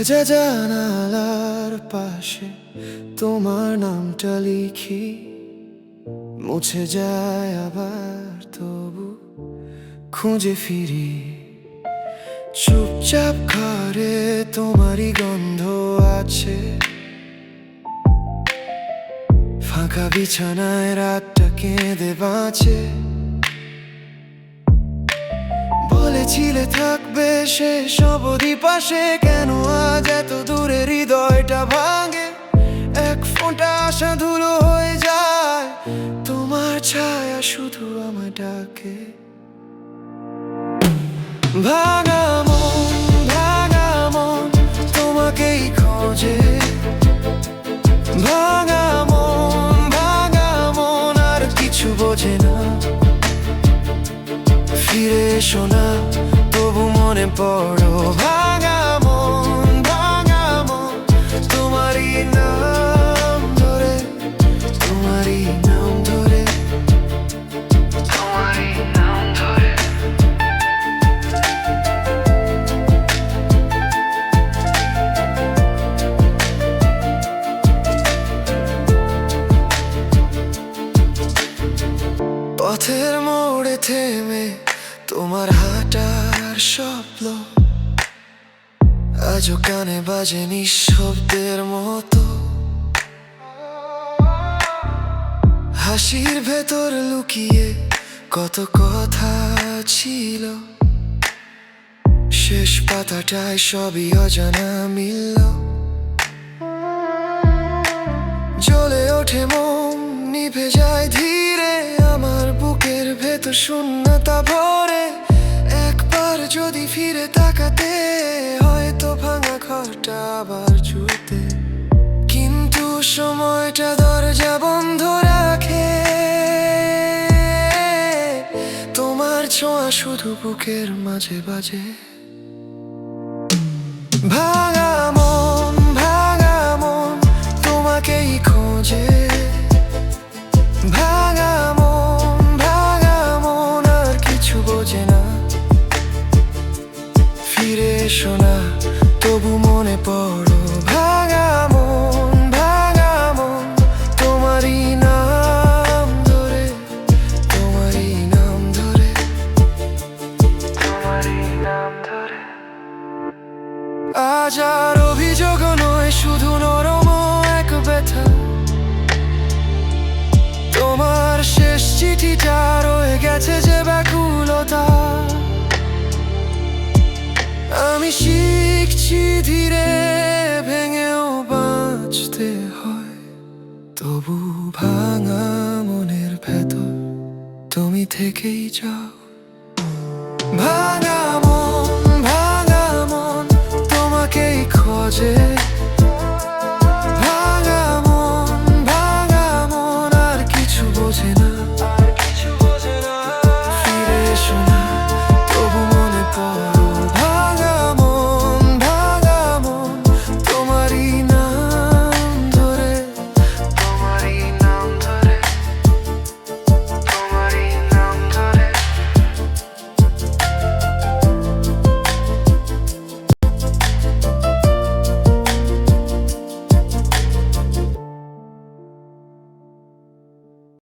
ভেজা জানালার পাশে তোমার নামটা লিখি, মুছে যায় আবার তবু খুঁজে ফিরি। চুপচাপ ঘরে তোমারই গন্ধ আছে, ফাঁকা বিছানায় রাতটা কেঁদে বাঁচে। বলেছিলে থাকবে শেষ অবধি পাশে, কেন আজ এত দূরে হৃদয়টা ভাঙে? এক ফোঁটা আশা ধুলো হয়ে যায়, তোমার ছায়া শুধু আমায় ডাকে। ভাঙা মন তোমাকেই খোঁজে, ভাঙা মন আর কিছু বোঝে না। ফিরে এসো না তবু মনে পড়ো। ভাঙা মন তোমারই নাম ধরে, তোমারই নাম ধরে, তোমারই নাম ধরে। পথের মোড়ে থেমে তোমার হাঁটার স্বপ্ন আজও কানে বাজে নিঃশব্দের মতো। হাসির ভেতর লুকিয়ে কত কথা ছিল, শেষ পাতাটায় সবই অজানা মিলল। জ্বলে ওঠে মন, নিভে যায় ধীরে, আমার বুকের ভেতর শূন্যতা ভরে। একবার যদি ফিরে তাকাতে, হয়তো ভাঙা ঘরটা আবার জুড়তে। কিন্তু সময়টা দরজা বন্ধ রাখে, তোমার ছোঁয়া শুধু বুকের মাঝে বাজে। ভাঙা মন তোমাকেই খোঁজে, ভাঙা মন আর কিছু বোঝে না। ফিরে এসো না তবু মনে পড়ো। ভাঙা মন তোমারই নাম ধরে, তোমারই নাম ধরে, তোমারই নাম ধরে। আজ আর অভিযোগ নয়, শুধু নরম এক ব্যথা। তোমার শেষ চিঠিটা রয়ে গেছে যে ব্যাকুলতা। আমি শিখছি ধীরে ভেঙেও বাঁচতে হয়, তবু ভাঙা মনের ভেতর তুমি থেকেই যাও। ভাঙা মন তোমাকেই খোঁজে।